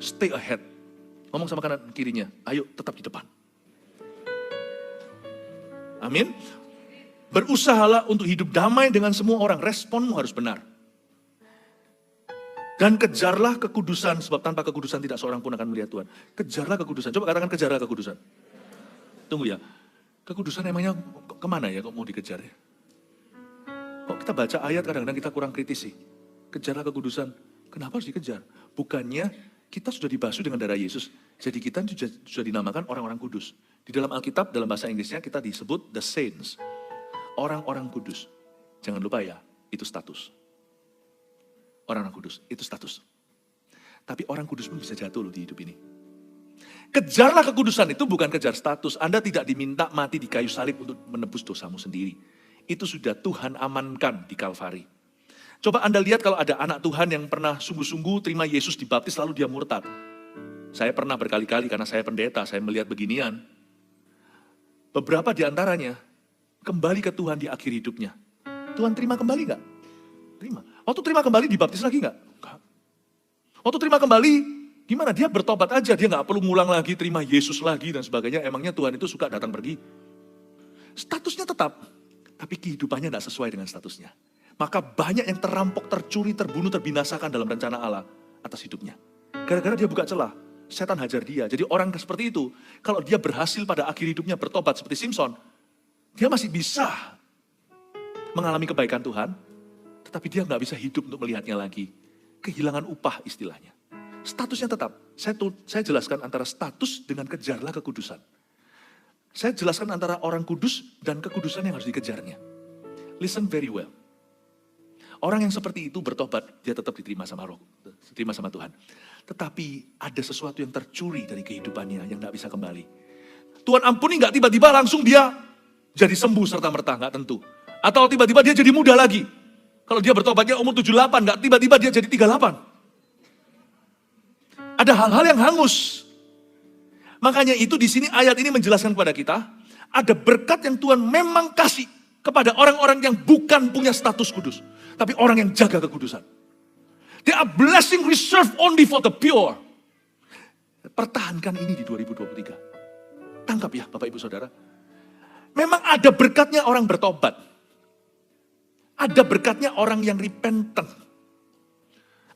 Stay ahead. Ngomong sama kanan kirinya, ayo tetap di depan. Amin. Berusahalah untuk hidup damai dengan semua orang. Responmu harus benar. Dan kejarlah kekudusan, sebab tanpa kekudusan tidak seorang pun akan melihat Tuhan. Kejarlah kekudusan. Coba katakan kejarlah kekudusan. Tunggu ya. Kekudusan emangnya kemana ya kok mau dikejar ya? Kok kita baca ayat kadang-kadang kita kurang kritis sih. Kejarlah kekudusan. Kenapa harus dikejar? Bukannya kita sudah dibasuh dengan darah Yesus. Jadi kita sudah dinamakan orang-orang kudus. Di dalam Alkitab, dalam bahasa Inggrisnya kita disebut the saints. Orang-orang kudus. Jangan lupa ya, itu status. Orang-orang kudus, itu status. Tapi orang kudus pun bisa jatuh loh di hidup ini. Kejarlah kekudusan itu bukan kejar status. Anda tidak diminta mati di kayu salib untuk menebus dosamu sendiri. Itu sudah Tuhan amankan di Kalvari. Coba Anda lihat kalau ada anak Tuhan yang pernah sungguh-sungguh terima Yesus dibaptis lalu dia murtad. Saya pernah berkali-kali karena saya pendeta, saya melihat beginian. Beberapa di antaranya kembali ke Tuhan di akhir hidupnya. Tuhan terima kembali gak? Terima. Waktu terima kembali dibaptis lagi nggak? Enggak. Waktu terima kembali, gimana? Dia bertobat aja, dia nggak perlu ngulang lagi, terima Yesus lagi dan sebagainya. Emangnya Tuhan itu suka datang pergi? Statusnya tetap, tapi kehidupannya nggak sesuai dengan statusnya. Maka banyak yang terampok, tercuri, terbunuh, terbinasakan dalam rencana Allah atas hidupnya. Gara-gara dia buka celah, setan hajar dia. Jadi orang seperti itu, kalau dia berhasil pada akhir hidupnya bertobat seperti Simpson, dia masih bisa mengalami kebaikan Tuhan, tetapi dia nggak bisa hidup untuk melihatnya lagi. Kehilangan upah istilahnya. Statusnya tetap. Saya jelaskan antara status dengan kejarlah kekudusan. Saya jelaskan antara orang kudus dan kekudusan yang harus dikejarnya. Listen very well. Orang yang seperti itu bertobat, dia tetap diterima sama Roh, diterima sama Tuhan. Tetapi ada sesuatu yang tercuri dari kehidupannya yang nggak bisa kembali. Tuhan ampuni nggak tiba-tiba langsung dia jadi sembuh serta-merta, nggak tentu. Atau tiba-tiba dia jadi muda lagi. Kalau dia bertobatnya umur 78, nggak tiba-tiba dia jadi 38. Ada hal-hal yang hangus. Makanya itu di sini ayat ini menjelaskan kepada kita, ada berkat yang Tuhan memang kasih kepada orang-orang yang bukan punya status kudus. Tapi orang yang jaga kekudusan. There are blessing reserved only for the pure. Pertahankan ini di 2023. Tangkap ya Bapak Ibu Saudara. Memang ada berkatnya orang bertobat. Ada berkatnya orang yang repentant.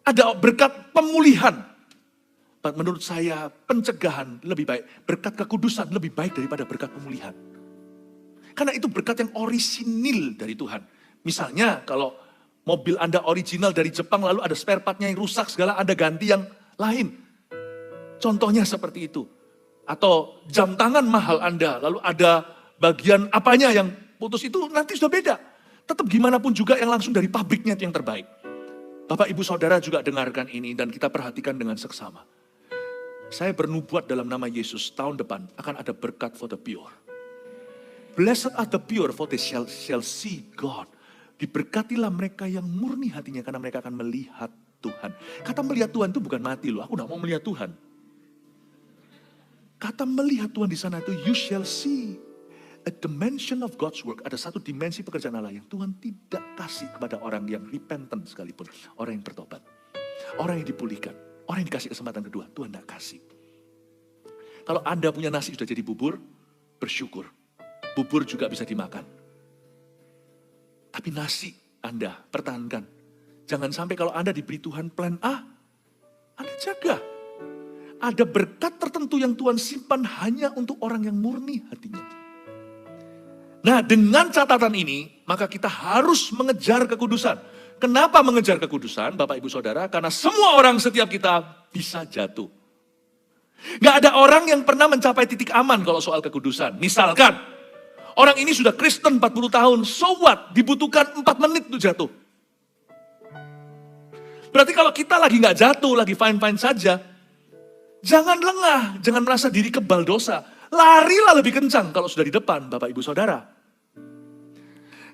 Ada berkat pemulihan. Menurut saya pencegahan lebih baik. Berkat kekudusan lebih baik daripada berkat pemulihan. Karena itu berkat yang orisinil dari Tuhan. Misalnya kalau mobil Anda original dari Jepang lalu ada spare partnya yang rusak segala Anda ganti yang lain. Contohnya seperti itu. Atau jam tangan mahal Anda lalu ada bagian apanya yang putus itu nanti sudah beda. Tetap gimana pun juga yang langsung dari pabriknya itu yang terbaik. Bapak Ibu Saudara juga dengarkan ini dan kita perhatikan dengan seksama. Saya bernubuat dalam nama Yesus tahun depan akan ada berkat for the pure. Blessed are the pure for they shall see God. Diberkatilah mereka yang murni hatinya karena mereka akan melihat Tuhan. Kata melihat Tuhan itu bukan mati loh, aku gak mau melihat Tuhan. Kata melihat Tuhan di sana itu you shall see. A dimension of God's work, ada satu dimensi pekerjaan Allah yang Tuhan tidak kasih kepada orang yang repentant sekalipun. Orang yang bertobat, orang yang dipulihkan, orang yang dikasih kesempatan kedua, Tuhan tidak kasih. Kalau Anda punya nasi sudah jadi bubur, bersyukur. Bubur juga bisa dimakan. Tapi nasi Anda pertahankan. Jangan sampai kalau Anda diberi Tuhan plan A, Anda jaga. Ada berkat tertentu yang Tuhan simpan hanya untuk orang yang murni hatinya. Nah, dengan catatan ini, maka kita harus mengejar kekudusan. Kenapa mengejar kekudusan, Bapak Ibu Saudara? Karena semua orang setiap kita bisa jatuh. Gak ada orang yang pernah mencapai titik aman kalau soal kekudusan. Misalkan, orang ini sudah Kristen 40 tahun, so what? Dibutuhkan 4 menit untuk jatuh. Berarti kalau kita lagi gak jatuh, lagi fine-fine saja, jangan lengah, jangan merasa diri kebal dosa. Larilah lebih kencang kalau sudah di depan, Bapak Ibu Saudara.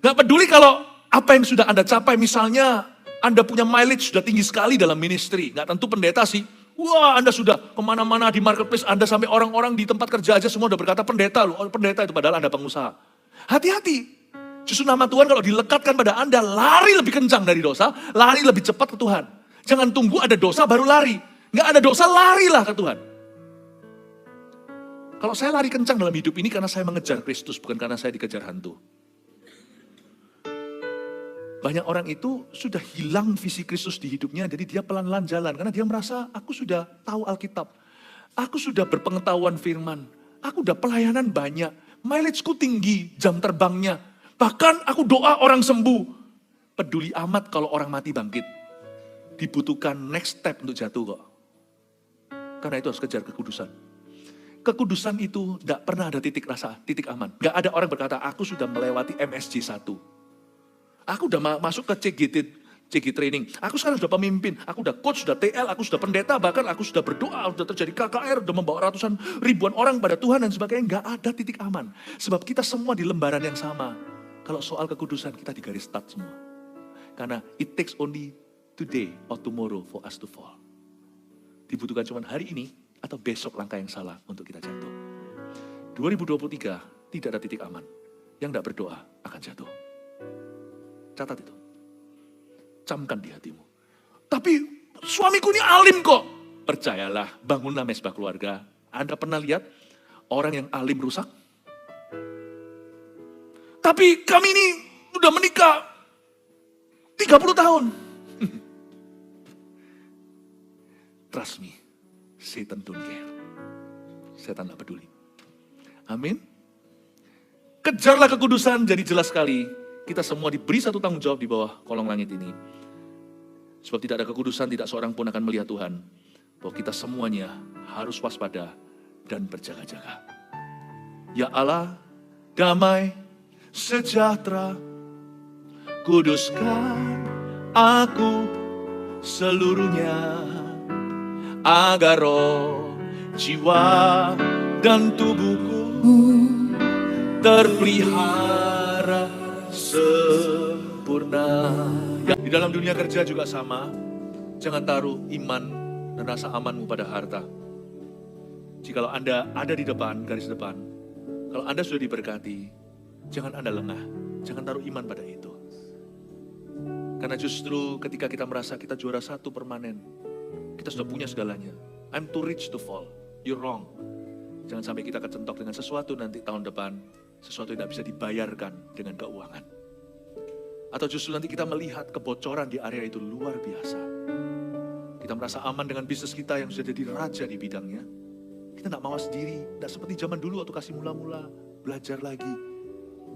Gak peduli kalau apa yang sudah Anda capai, misalnya Anda punya mileage sudah tinggi sekali dalam ministry. Gak tentu pendeta sih. Wah, Anda sudah kemana-mana di marketplace, Anda sampai orang-orang di tempat kerja aja semua udah berkata pendeta loh. Pendeta itu padahal Anda pengusaha. Hati-hati. Justru nama Tuhan kalau dilekatkan pada Anda, lari lebih kencang dari dosa, lari lebih cepat ke Tuhan. Jangan tunggu ada dosa baru lari. Gak ada dosa, larilah ke Tuhan. Kalau saya lari kencang dalam hidup ini karena saya mengejar Kristus, bukan karena saya dikejar hantu. Banyak orang itu sudah hilang visi Kristus di hidupnya, jadi dia pelan-pelan jalan. Karena dia merasa, aku sudah tahu Alkitab. Aku sudah berpengetahuan firman. Aku udah pelayanan banyak. Mileage-ku tinggi, jam terbangnya. Bahkan aku doa orang sembuh. Peduli amat kalau orang mati bangkit. Dibutuhkan next step untuk jatuh kok. Karena itu harus kejar kekudusan. Kekudusan itu tidak pernah ada titik rasa, titik aman. Gak ada orang berkata, aku sudah melewati MSG 1. Aku udah masuk ke CG training. Aku sekarang sudah pemimpin. Aku udah coach, sudah TL, aku sudah pendeta. Bahkan aku sudah berdoa, sudah terjadi KKR, sudah membawa ratusan ribuan orang pada Tuhan dan sebagainya. Gak ada titik aman. Sebab kita semua di lembaran yang sama. Kalau soal kekudusan kita di garis start semua. Karena it takes only today or tomorrow for us to fall. Dibutuhkan cuma hari ini atau besok langkah yang salah untuk kita jatuh. 2023 tidak ada titik aman. Yang tidak berdoa akan jatuh. Catat itu. Camkan di hatimu. Tapi suamiku ini alim kok. Percayalah, bangunlah mesbah keluarga. Anda pernah lihat orang yang alim rusak? Tapi kami ini udah menikah 30 tahun. Trust me, Satan don't care. Setan gak peduli. Amin. Kejarlah kekudusan, jadi jelas sekali. Kita semua diberi satu tanggung jawab di bawah kolong langit ini. Sebab tidak ada kekudusan, tidak seorang pun akan melihat Tuhan. Bahwa kita semuanya harus waspada dan berjaga-jaga. Ya Allah, damai, sejahtera, kuduskan aku seluruhnya. Agar roh, jiwa, dan tubuhku terpelihara sempurna. Ya, di dalam dunia kerja juga sama. Jangan taruh iman dan rasa amanmu pada harta. Jikalau Anda ada di depan, garis depan, kalau Anda sudah diberkati, jangan Anda lengah. Jangan taruh iman pada itu. Karena justru ketika kita merasa kita juara satu permanen, kita sudah punya segalanya. I'm too rich to fall. You're wrong. Jangan sampai kita kecentok dengan sesuatu nanti tahun depan. Sesuatu yang tidak bisa dibayarkan dengan keuangan. Atau justru nanti kita melihat kebocoran di area itu luar biasa. Kita merasa aman dengan bisnis kita yang sudah jadi raja di bidangnya. Kita tidak mawas diri. Tidak seperti zaman dulu waktu kasih mula-mula. Belajar lagi.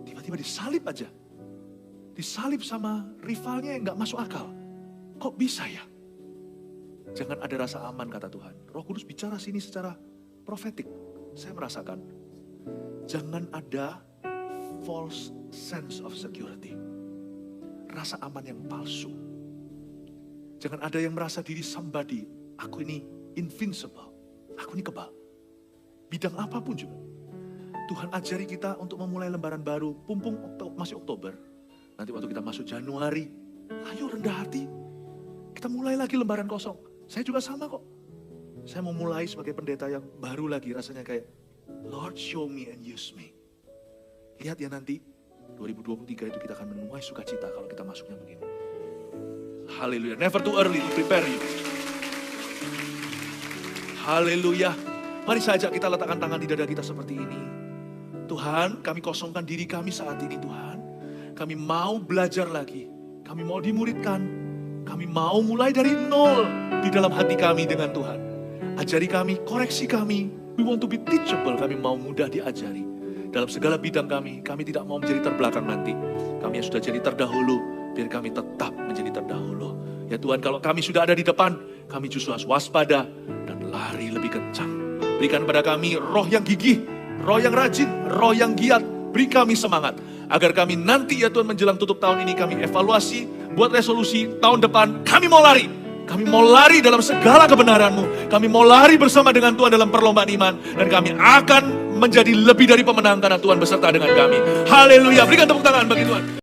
Tiba-tiba disalib aja. Disalib sama rivalnya yang gak masuk akal. Kok bisa ya? Jangan ada rasa aman kata Tuhan. Roh Kudus bicara sini secara profetik. Saya merasakan. Jangan ada false sense of security. Rasa aman yang palsu. Jangan ada yang merasa diri somebody. Aku ini invincible. Aku ini kebal. Bidang apapun juga. Tuhan ajari kita untuk memulai lembaran baru. Pumpung masih Oktober. Nanti waktu kita masuk Januari. Ayo rendah hati. Kita mulai lagi lembaran kosong. Saya juga sama kok. Saya mau mulai sebagai pendeta yang baru lagi. Rasanya kayak, Lord show me and use me. Lihat ya nanti, 2023 itu kita akan menuai sukacita kalau kita masuknya begini. Haleluya. Never too early to prepare you. Haleluya. Mari saja kita letakkan tangan di dada kita seperti ini. Tuhan, kami kosongkan diri kami saat ini Tuhan. Kami mau belajar lagi. Kami mau dimuridkan. Kami mau mulai dari nol di dalam hati kami dengan Tuhan. Ajari kami, koreksi kami. We want to be teachable. Kami mau mudah diajari. Dalam segala bidang kami tidak mau menjadi terbelakang nanti. Kami yang sudah jadi terdahulu, biar kami tetap menjadi terdahulu. Ya Tuhan, kalau kami sudah ada di depan, kami justru harus waspada dan lari lebih kencang. Berikan pada kami roh yang gigih, roh yang rajin, roh yang giat. Beri kami semangat, agar kami nanti ya Tuhan menjelang tutup tahun ini, kami evaluasi, buat resolusi tahun depan, kami mau lari. Kami mau lari dalam segala kebenaran-Mu. Kami mau lari bersama dengan Tuhan dalam perlombaan iman. Dan kami akan menjadi lebih dari pemenang karena Tuhan beserta dengan kami. Haleluya, berikan tepuk tangan bagi Tuhan.